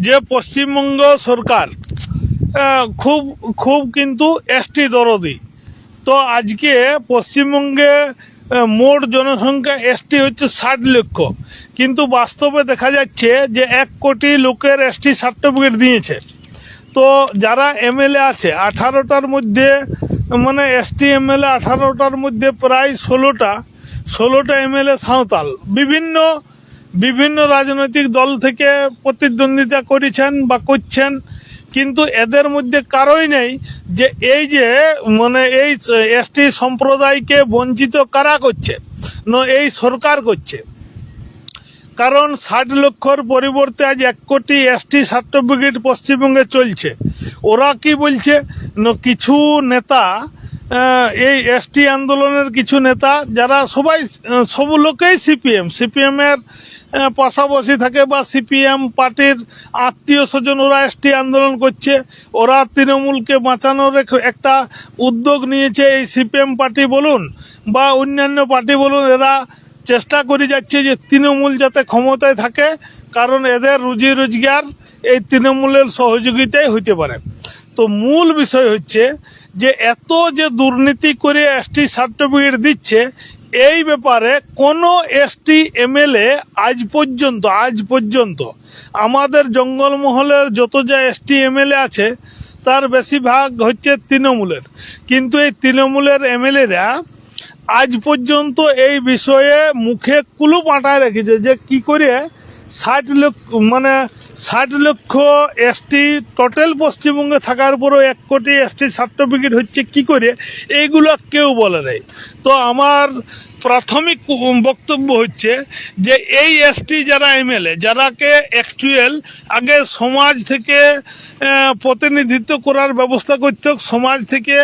যে পশ্চিমবঙ্গ সরকার খুব খুব কিন্তু এসটি দরদি। তো আজকে পশ্চিমবঙ্গে মোট জনসংখ্যা এসটি হচ্ছে 60 লক্ষ, কিন্তু বাস্তবে দেখা যাচ্ছে যে 1 কোটি লোকের এসটি সার্টিফিকেট দিয়েছে। তো যারা এমএলএ আছে 18টার মধ্যে, মানে এসটি এমএলএ 18টার মধ্যে প্রায় 16টা এমএলএ সাঁওতাল। বিভিন্ন রাজনৈতিক দল থেকে প্রতিদ্বন্দ্বিতা করেছেন বা করছেন, কিন্তু এদের মধ্যে কারোই নেই যে এই এসটি সম্প্রদায়কে বঞ্চিত কারা করছে, এই সরকার করছে। কারণ 60 লক্ষর পরিবর্তে আজ 1 কোটি এসটি সার্টিফিকেট পশ্চিমবঙ্গে চলছে। ওরা কি বলছে, কিছু নেতা, এই এসটি আন্দোলনের কিছু নেতা যারা সব লোকেই সিপিএমের পাশাপাশি থাকে বা সিপিএম পার্টির আত্মীয় স্বজন, ওরা এসটি আন্দোলন করছে। ওরা তৃণমূলকে বাঁচানোর একটা উদ্যোগ নিয়েছে। এই সিপিএম পার্টি বলুন বা অন্যান্য পার্টি বলুন, এরা চেষ্টা করে যাচ্ছে যে তৃণমূল যাতে ক্ষমতায় থাকে, কারণ এদের রুজি রোজগার এই তৃণমূলের সহযোগিতায় হইতে পারে। তো মূল বিষয় হচ্ছে যে এত যে দুর্নীতি করে এসটি সার্টিফিকেট দিচ্ছে, এই ব্যাপারে কোনো এসটি এমএলএ আজ পর্যন্ত আমাদের জঙ্গলমহলের যত যা এসটি এমএলএ আছে তার বেশিরভাগ হচ্ছে তৃণমূলের। কিন্তু এই তৃণমূলের এমএলএরা আজ পর্যন্ত এই বিষয়ে মুখে কুলুপ আটায় রেখেছে যে কি করে 60 লক্ষ এসটি টোটাল পশ্চিমবঙ্গে থাকার পরও 1 কোটি এসটি সার্টিফিকেট হচ্ছে কি করে, এইগুলো কেউ বলে নেই। তো আমার প্রাথমিক বক্তব্য হচ্ছে যে এই এসটি যারা এমএলএ, যারাকে অ্যাকচুয়াল আগে সমাজ থেকে প্রতিনিধিত্ব করার ব্যবস্থা করতে সমাজ থেকে,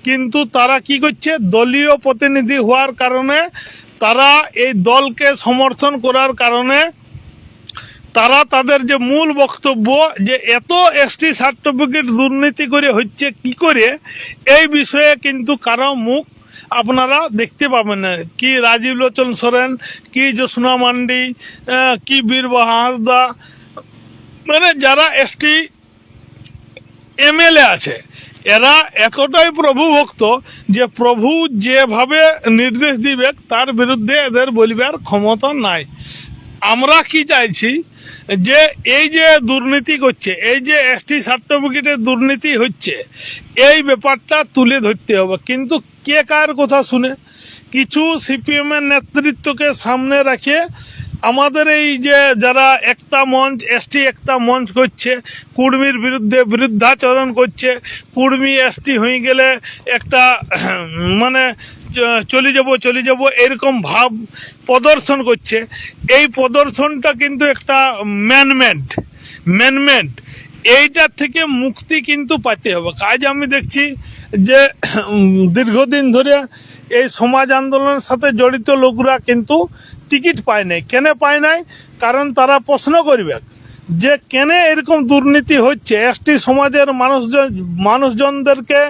কিন্তু তারা কি করছে, দলীয় প্রতিনিধি হওয়ার কারণে, তারা এই দলকে সমর্থন করার কারণে তারা তাদের যে মূল বক্তব্য যে এত এসটি সার্টিফিকেট দুর্নীতি করে হচ্ছে কি করে, এই বিষয়ে কিন্তু কারো মুখ আপনারা দেখতে পাবেন না। কি রাজীব লোচন সোরেন, কি জ্যোৎস্না মান্ডি, কি বীরবাহা হাঁসদা, মানে যারা এসটি এমএলএ আছে, এরা এতটাই প্রভু ভক্ত যে প্রভু যেভাবে নির্দেশ দিবে তার বিরুদ্ধে এদের বলিবার ক্ষমতা নাই। আমরা কি চাইছি যে এই যে দুর্নীতি করছে, এই যে এসটি সার্টিফিকেটের দুর্নীতি হচ্ছে, এই ব্যাপারটা তুলে ধরতে হবে। কিন্তু কে কার কথা শুনে? কিছু সিপিএমের নেতৃত্বকে সামনে রাখে আমাদের এই যে যারা একতা মঞ্চ, এসটি একতা মঞ্চ করছে, কুর্মীর বিরুদ্ধে বিরুদ্ধাচরণ করছে, কুর্মী এসটি হয়ে গেলে একটা মানে চলে যাব এরকম ভাব প্রদর্শন করছে। এই প্রদর্শনটা কিন্তু একটা ম্যানমেড, এইটার থেকে মুক্তি কিন্তু পাইতে হবে। আজ আমি দেখছি যে দীর্ঘদিন ধরে এই সমাজ আন্দোলনের সাথে জড়িত লোকরা কিন্তু টিকিট পায় নাই। কেন পায় নাই? কারণ তারা প্রশ্ন করবে যে কেন এরকম দুর্নীতি হচ্ছে। এসটি সমাজের মানুষজনদেরকে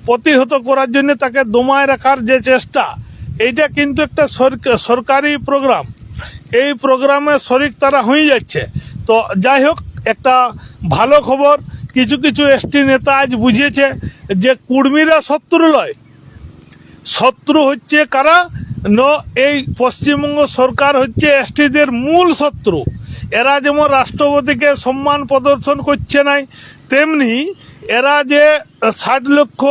প্রতিহত করার জন্য, তাকে দমায় রাখার যে চেষ্টা, এইটা কিন্তু একটা সরকারি প্রোগ্রাম। এই প্রোগ্রামে শরিক তারা হয়ে যাচ্ছে। তো যাই হোক, একটা ভালো খবর, কিছু এসটি নেতা আজ বুঝিয়েছে যে কুর্মীরা শত্রু নয়, শত্রু হচ্ছে কারা, এই পশ্চিমবঙ্গ সরকার হচ্ছে এসটিদের মূল শত্রু। এরা যেমন রাষ্ট্রপতিকে সম্মান প্রদর্শন করছে নাই, তেমনি এরা যে 60 লক্ষ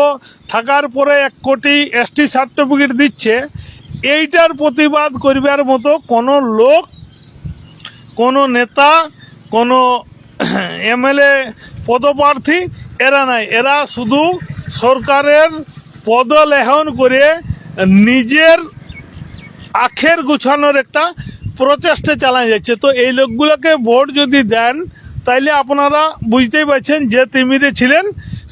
থাকার পরে 1 কোটি এসটি সার্টিফিকেট দিচ্ছে, এইটার প্রতিবাদ করবার মতো কোনো লোক, কোনো নেতা, কোনো এমএলএ পদপ্রার্থী এরা নাই। এরা শুধু সরকারের পদলেহন করে নিজের আখের গুছানোর একটা প্রচেষ্টা চালানো যাচ্ছে। তো এই লোকগুলোকে ভোট যদি দেন, তাইলে আপনারা বুঝতেই পারছেন যে তিমিরে ছিলেন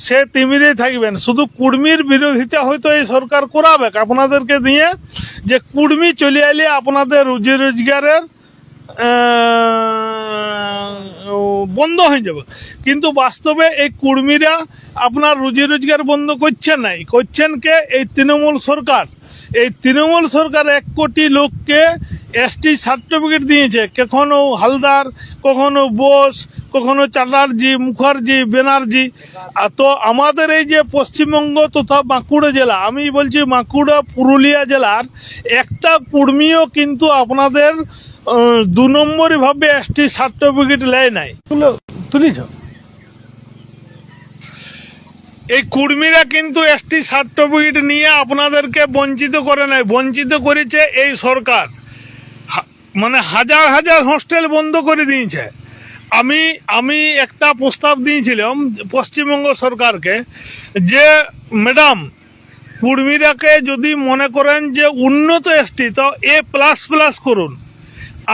সে তিমিরেই থাকবেন। শুধু কুর্মীর বিরোধিতা হয়তো এই সরকার করাবে আপনাদেরকে দিয়ে, যে কুর্মী চলে এলে আপনাদের রুজি রোজগারের বন্ধ হয়ে যাবে। কিন্তু বাস্তবে এই কুর্মীরা আপনার রুজি রোজগার বন্ধ করছেন কে? এই তৃণমূল সরকার। এই তৃণমূল সরকার 1 কোটি লোককে এসটি সার্টিফিকেট দিয়েছে। কখনো হালদার, কখনো বোস, কখনো চ্যাটার্জি, মুখার্জি, ব্যানার্জি। তো আমাদের এই যে পশ্চিমবঙ্গ তথা বাঁকুড়া জেলা, আমি বলছি বাঁকুড়া পুরুলিয়া জেলার একটা কুর্মীও কিন্তু আপনাদের 2 নম্বরই ভাবে এসটি সার্টিফিকেট লেয় নাই। তুলিছ এই কুর্মীরা কিন্তু এসটি সার্টিফিকেট নিয়ে আপনাদেরকে বঞ্চিত করে নাই, বঞ্চিত করেছে এই সরকার। মানে হাজার হাজার হোস্টেল বন্ধ করে দিয়েছে। আমি একটা প্রস্তাব দিয়েছিলাম পশ্চিমবঙ্গ সরকারকে যে ম্যাডাম, কুর্মীরাকে যদি মনে করেন যে উন্নত এসটি, তো A++ করুন।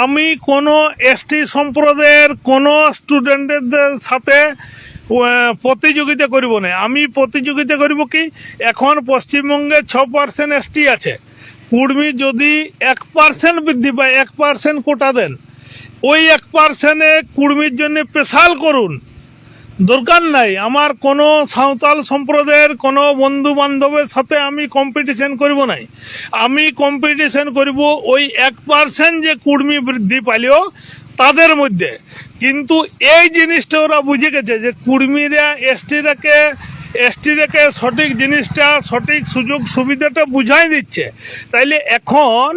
আমি কোনো এসটি সম্প্রদায়ের কোনো স্টুডেন্টদের সাথে প্রতিযোগিতা করব না। আমি প্রতিযোগিতা করব কি, এখন পশ্চিমবঙ্গে 6% এসটি আছে। কুর্মী যদি 1% বৃদ্ধি পায়, 1% কোটা দেন, ওই 1%-এ কুর্মীর জন্য স্পেশাল করুন। দরকার নাই আমার কোনো সাঁওতাল সম্প্রদায়ের কোনো বন্ধু বান্ধবের সাথে আমি কম্পিটিশন করব নাই। আমি কম্পিটিশন করব ওই 1% যে কুর্মী বৃদ্ধি পাইলেও তাদের মধ্যে। কিন্তু এই জিনিসটা ওরা বুঝে গেছে যে কুর্মীরা এসটিরাকে সঠিক জিনিসটা, সঠিক সুযোগ সুবিধাটা বুঝাই দিচ্ছে। তাইলে এখন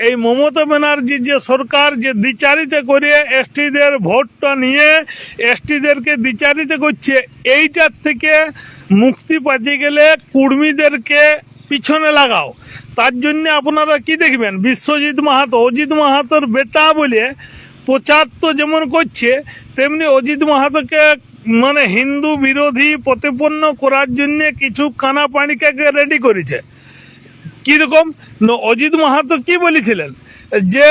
এই মমতা ব্যানার্জির যে সরকার যে দ্বিচারিতা করে এসটিদের ভোটটা নিয়ে এসটিদেরকে দ্বিচারিতা করছে, এইটার থেকে মুক্তি পাতে গেলে কুর্মীদেরকে পিছনে লাগাও। তার জন্য আপনারা কি দেখবেন, বিশ্বজিৎ মাহাতো, অজিত মাহাতোর বেটা বলে প্রচার তো যেমন করছে, তেমনি অজিত মাহাতোকে মানে হিন্দু বিরোধী প্রতিপন্ন করার জন্য কিছু কানাপানিকে রেডি করেছে। কীরকম, অজিত মাহাতো কি বলেছিলেন যে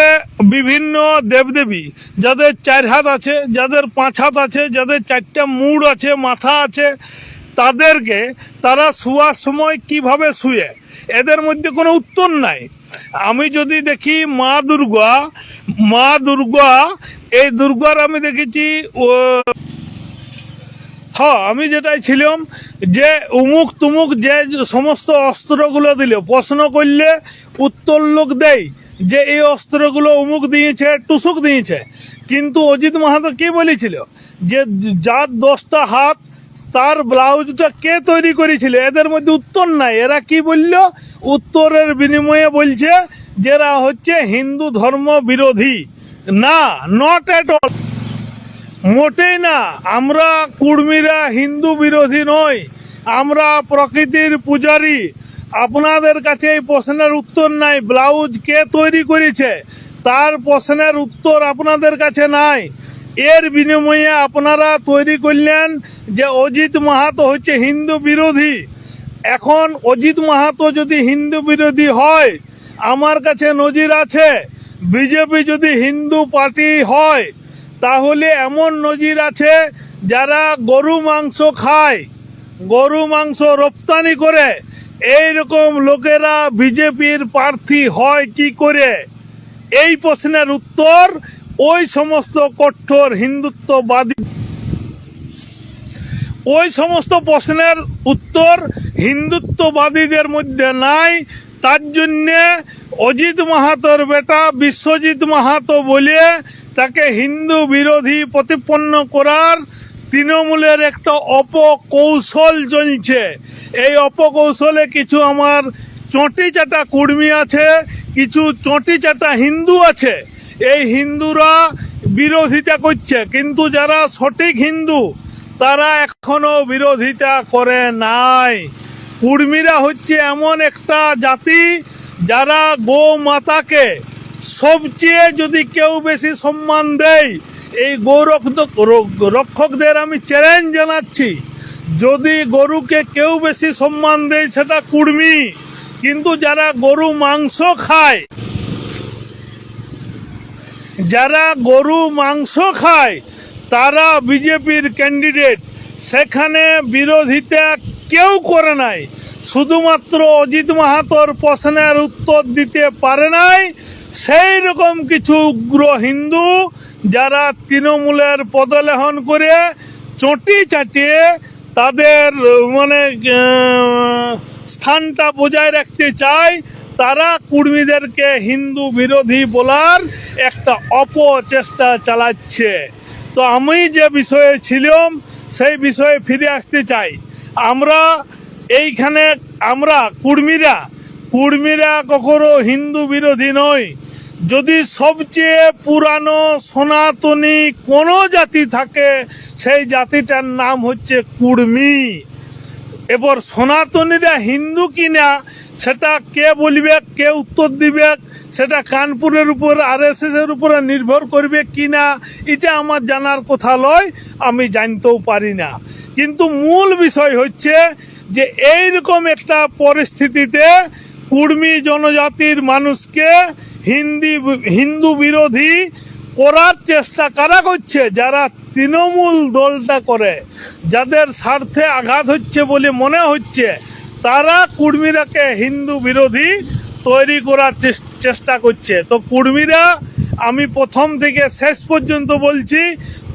বিভিন্ন দেবদেবী যাদের 4 হাত আছে, যাদের 5 হাত আছে, যাদের 4টা মুড় আছে, মাথা আছে, তাদেরকে তারা শোয়ার সময় কিভাবে শুয়ে, এদের মধ্যে কোনো উত্তর নাই। আমি যদি দেখি মা দুর্গা, এই দুর্গার আমি দেখেছি আমি যেটাই ছিলাম যে উমুক তুমুক যে সমস্ত অস্ত্রগুলো দিল, প্রশ্ন করলে উত্তর লোক দেয় যে এই অস্ত্রগুলো উমুক দিয়েছে, টুসুক দিয়েছে। কিন্তু অজিত মাহাতো কি বলেছিল যে যার 10টা হাত তার ব্লাউজটা কে তৈরি করেছিল, এদের মধ্যে উত্তর নাই। এরা কি বলল, উত্তরের বিনিময়ে বলছে যেরা হচ্ছে হিন্দু ধর্ম বিরোধী। না, নট এট অল, মোটেই না। আমরা কুর্মীরা হিন্দু বিরোধী নই, আমরা প্রকৃতির পূজারী। আপনাদের কাছে এই প্রশ্নের উত্তর নাই, ব্লাউজ কে তৈরি করেছে তার প্রশ্নের উত্তর আপনাদের কাছে নাই। এর বিনিময়ে আপনারা তৈরি করলেন যে অজিত মাহাতো হচ্ছে হিন্দু বিরোধী। এখন অজিত মাহাতো যদি হিন্দু বিরোধী হয়, আমার কাছে নজির আছে। বিজেপি যদি হিন্দু পার্টি হয়, তাহলে এমন নজির আছে যারা গরু মাংস খায়, গরু মাংস রপ্তানি করে, এই রকম লোকেরা বিজেপির প্রার্থী হয় কি করে? এই প্রশ্নের উত্তর ওই সমস্ত কঠোর হিন্দুত্ববাদী, ওই সমস্ত প্রশ্নের উত্তর হিন্দুত্ববাদীদের মধ্যে নাই। তার জন্যে অজিত মাহাতোর বেটা বিশ্বজিৎ মাহাতো বলে তাকে হিন্দু বিরোধী প্রতিপন্ন করার তৃণমূলের একটা অপকৌশল চলছে। এই অপকৌশলে কিছু আমার চটি চাটা কুর্মী আছে, কিছু চটি চাটা হিন্দু আছে। এই হিন্দুরা বিরোধিতা করছে, কিন্তু যারা সঠিক হিন্দু তারা এখনো বিরোধিতা করে নাই। কুর্মীরা হচ্ছে এমন একটা জাতি যারা গো মাতাকে সবচেয়ে যদি কেউ বেশি সম্মান দেয়, এই রক্ষকদের আমি চ্যালেঞ্জ জানাচ্ছি, যদি গরুকে কেউ বেশি সম্মান দেয় সেটা কুর্মী। কিন্তু যারা গরু মাংস খায়, যারা গরু মাংস খায় তারা বিজেপির ক্যান্ডিডেট, সেখানে বিরোধিতা কেউ করে নাই। শুধুমাত্র অজিত মাহাতোর প্রশ্নের উত্তর দিতে পারে নাই সেই রকম কিছু উগ্র হিন্দু যারা তৃণমূলের পদলেহন করে চটি চাটিয়ে তাদের মানে স্থানটা বজায় রাখতে চায়, তারা কুর্মীদেরকে হিন্দু বিরোধী বলার একটা অপচেষ্টা চালাচ্ছে। তো আমি যে বিষয়ে ছিলাম সেই বিষয়ে ফিরে আসতে চাই। আমরা এইখানে আমরা কুর্মীরা কখনো হিন্দু বিরোধী নয়। যদি সবচেয়ে পুরানো সনাতনী কোনো জাতি থাকে সেই জাতিটার নাম হচ্ছে কুর্মী। এবার সনাতনীরা হিন্দু কিনা সেটা কে বলবে, কে উত্তর দিবে, সেটা কানপুরের উপর RSS এর উপরে নির্ভর করবে কিনা এটা আমার জানার কথা লয়, আমি জানতেও পারি না। কিন্তু মূল বিষয় হচ্ছে যে এইরকম একটা পরিস্থিতিতে কুর্মী জনজাতির মানুষকে হিন্দু বিরোধী করার চেষ্টা কারা করছে? যারা তৃণমূল দলটা করে, যাদের স্বার্থে আঘাত হচ্ছে বলে মনে হচ্ছে, তারা কুর্মীরাকে হিন্দু বিরোধী তৈরি করার চেষ্টা করছে। তো কুর্মীরা, আমি প্রথম থেকে শেষ পর্যন্ত বলছি,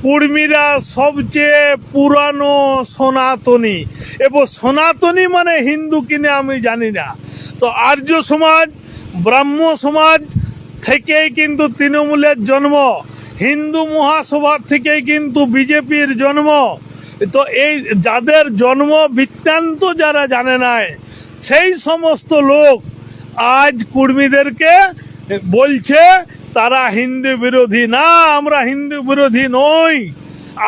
কুর্মীরা সবচেয়ে পুরানো সনাতনী। এবং সনাতনী মানে হিন্দু কিনে আমি জানি না। তো আর্য সমাজ, ব্রাহ্ম সমাজ থেকেই কিন্তু তৃণমূলের জন্ম, হিন্দু মহাসভার থেকেই কিন্তু বিজেপির জন্ম। তো এই যাদের জন্ম বৃত্তান্ত যারা জানে নাই, সেই সমস্ত লোক আজ কুর্মীদেরকে বলছে তারা হিন্দু বিরোধী। না, আমরা হিন্দু বিরোধী নই।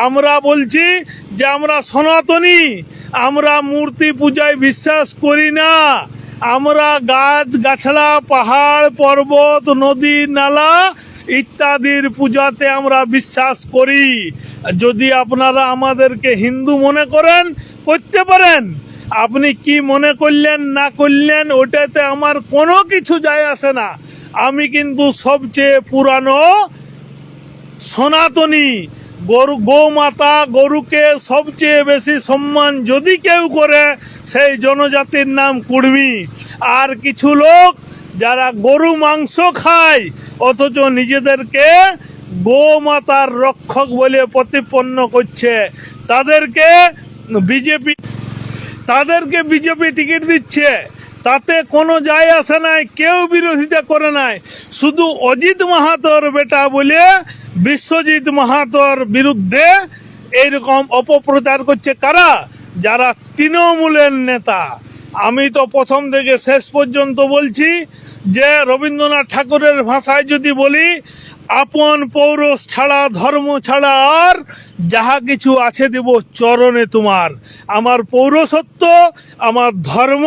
আমরা বলছি যে আমরা সনাতনী, আমরা মূর্তি পূজায় বিশ্বাস করি না। আমরা গাছ গাছড়া, পাহাড় পর্বত, নদী নালা ইত্যাদির পূজাতে আমরা বিশ্বাস করি। যদি আপনারা আমাদেরকে হিন্দু মনে করেন, করতে পারেন। আপনি কি মনে করলেন না করলেন ওটাতে আমার কোনো কিছু যায় আসে না। আমি কিন্তু সবচেয়ে পুরানো সনাতনী। গোমাতা, গরুকে সবচেয়ে বেশি সম্মান যদি কেউ করে, সেই জনজাতির নাম কুর্মী। আর কিছু লোক যারা গরু মাংস খায় অথচ নিজেদেরকে গোমাতার রক্ষক বলে প্রতিপন্ন করছে, তাদেরকে বিজেপি টিকিট দিচ্ছে। তাতে কোনো যায় আসে নাই, কেউ বিরোধিতা করে নাই। শুধু অজিত মাহাতোর বেটা বলে বিশ্বজিৎ মাহাতোর বিরুদ্ধে এইরকম অপপ্রচার করছে কারা? যারা তৃণমূলের নেতা। আমি তো প্রথম থেকে শেষ পর্যন্ত বলছি যে রবীন্দ্রনাথ ঠাকুরের ভাষায় যদি বলি, আপন পৌরষ ছাড়া, ধর্ম ছাড়া আর যাহা কিছু আছে দেব চরণে তোমার। আমার পৌরসত্ব, আমার ধর্ম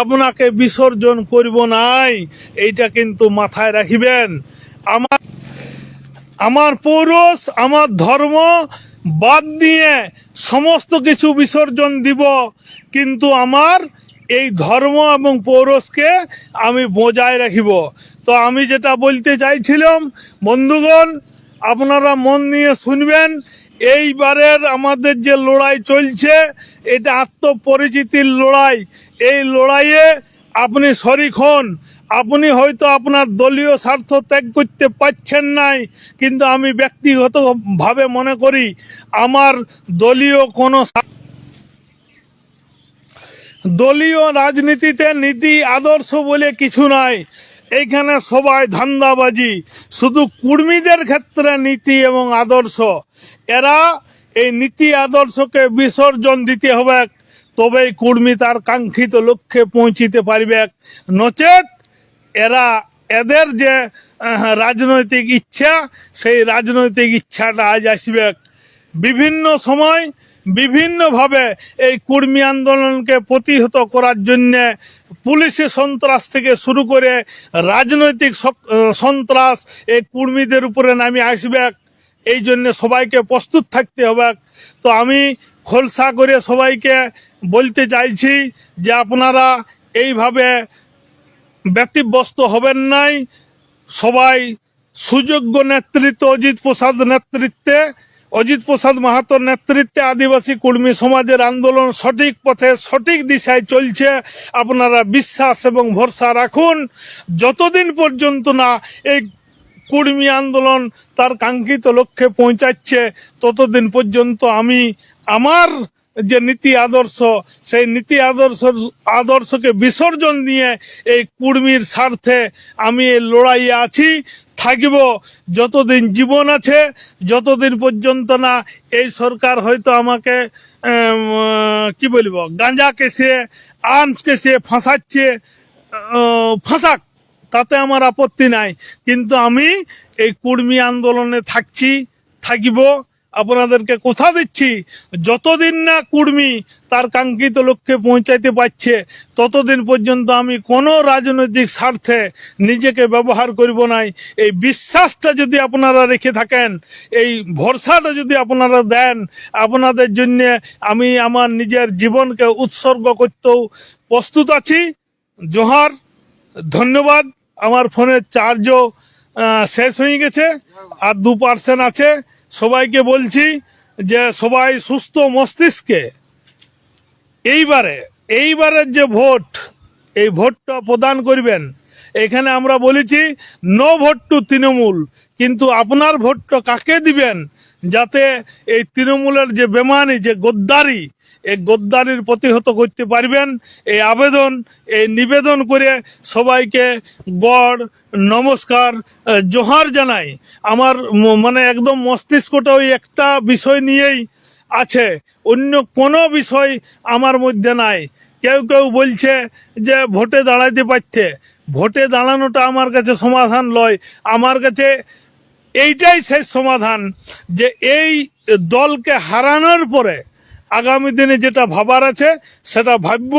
আপনাকে বিসর্জন করব নাই, এইটা কিন্তু মাথায় রাখিবেন। আমার পৌরষ, আমার ধর্ম বাদ দিয়ে সমস্ত কিছু বিসর্জন দিব, কিন্তু আমার এই ধর্ম এবং পৌরষকে আমি বজায় রাখিব। তো আমি যেটা বলতে চাইছিলাম, বন্ধুগণ, আপনারা মন নিয়ে শুনবেন। এইবারের আমাদের যে লড়াই চলছে, এটা আত্মপরিচিতির লড়াই। এই লড়াইয়ে আপনি শরিক হন। আপনি হয়তো আপনার দলীয় স্বার্থ ত্যাগ করতে পারছেন নাই, কিন্তু আমি ব্যক্তিগতভাবে মনে করি আমার দলীয় রাজনীতিতে নীতি আদর্শ বলে কিছু নাই। এইখানে সবাই ধান্দাবাজি। শুধু কুর্মীদের ক্ষেত্রে নীতি এবং আদর্শ, এরা এই নীতি আদর্শকে বিসর্জন দিতে হবে, তবেই কুর্মী তার কাঙ্ক্ষিত লক্ষ্যে পৌঁছিতে পারবে। নচেত এদের যে রাজনৈতিক ইচ্ছা, সেই রাজনৈতিক ইচ্ছাটা আজ আসবে। বিভিন্ন সময় বিভিন্নভাবে এই কুর্মী আন্দোলনকে প্রতিহত করার জন্য পুলিশি সন্ত্রাস থেকে শুরু করে রাজনৈতিক সন্ত্রাস এই কুর্মীদের উপরে নামে আসবে। এই জন্য সবাইকে প্রস্তুত থাকতে হবে। তো আমি খোলসা করে সবাইকে বলতে চাইছি যে আপনারা এইভাবে ব্যতিব্যস্ত হবেন নাই। সবাই সুযোগ্য নেতৃত্ব, অজিত প্রসাদ মাহাতোর নেতৃত্বে আদিবাসী কুর্মী সমাজের আন্দোলন সঠিক পথে, সঠিক দিশায় চলছে। আপনারা বিশ্বাস এবং ভরসা রাখুন। যতদিন পর্যন্ত না এই কুর্মী আন্দোলন তার কাঙ্ক্ষিত লক্ষ্যে পৌঁছাচ্ছে, ততদিন পর্যন্ত আমি আমার যে নীতি আদর্শ, সেই নীতি আদর্শকে বিসর্জন দিয়ে এই কুর্মীর স্বার্থে আমি এই লড়াইয়ে আছি। থাকব যতদিন জীবন আছে, যতদিন পর্যন্ত না এই সরকার হয়তো আমাকে কি বলবো গাঁজা কেসে আর্মস কেসে ফাঁসাচ্ছে, ফাঁসাক, তাতে আমার আপত্তি নাই। কিন্তু আমি এই কুর্মী আন্দোলনে থাকিব। আপনাদেরকে কথা দিচ্ছি, যতদিন না কুর্মী তার কাঙ্ক্ষিত লক্ষ্যে পৌঁছাইতে পারছে ততদিন পর্যন্ত আমি কোনো রাজনৈতিক স্বার্থে নিজেকে ব্যবহার করব নাই। এই বিশ্বাসটা যদি আপনারা রেখে থাকেন, এই ভরসাটা যদি আপনারা দেন, আপনাদের জন্য আমি আমার নিজের জীবনকে উৎসর্গ করতেও প্রস্তুত আছি। জোহার, ধন্যবাদ। আমার ফোনের চার্জও শেষ হয়ে গেছে, আর 2% আছে। সবাইকে বলছি যে সবাই সুস্থ মস্তিষ্কে এইবারের যে ভোট, এই ভোটটা প্রদান করবেন। এখানে আমরা বলেছি নো ভোট টু তৃণমূল, কিন্তু আপনার ভোটটা কাকে দিবেন যাতে এই তৃণমূলের যে বেমানি, যে গদ্দারি, এই গদ্দারির প্রতিহত করতে পারবেন। এই আবেদন, এই নিবেদন করে সবাইকে গড় নমস্কার, জোহার জানাই। আমার মানে একদম মস্তিষ্কটা ওই একটা বিষয় নিয়েই আছে, অন্য কোনো বিষয় আমার মধ্যে নাই। কেউ কেউ বলছে যে ভোটে দাঁড়াইতে পারতে, ভোটে দাঁড়ানোটা আমার কাছে সমাধান লয়। আমার কাছে এইটাই শেষ সমাধান যে এই দলকে হারানোর পরে আগামী দিনে যেটা ভাবার আছে সেটা ভাবব।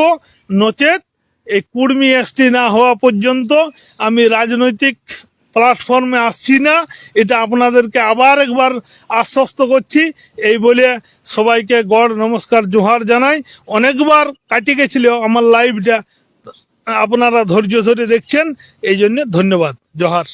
নচেত এই কুর্মী এসটি না হওয়া পর্যন্ত আমি রাজনৈতিক প্ল্যাটফর্মে আসছি না, এটা আপনাদেরকে আবার একবার আশ্বস্ত করছি। এই বলে সবাইকে গড় নমস্কার, জোহার জানাই। অনেকবার কাটি গেছিল আমার লাইভটা, আপনারা ধৈর্য ধরে দেখছেন, এই জন্য ধন্যবাদ। জোহার।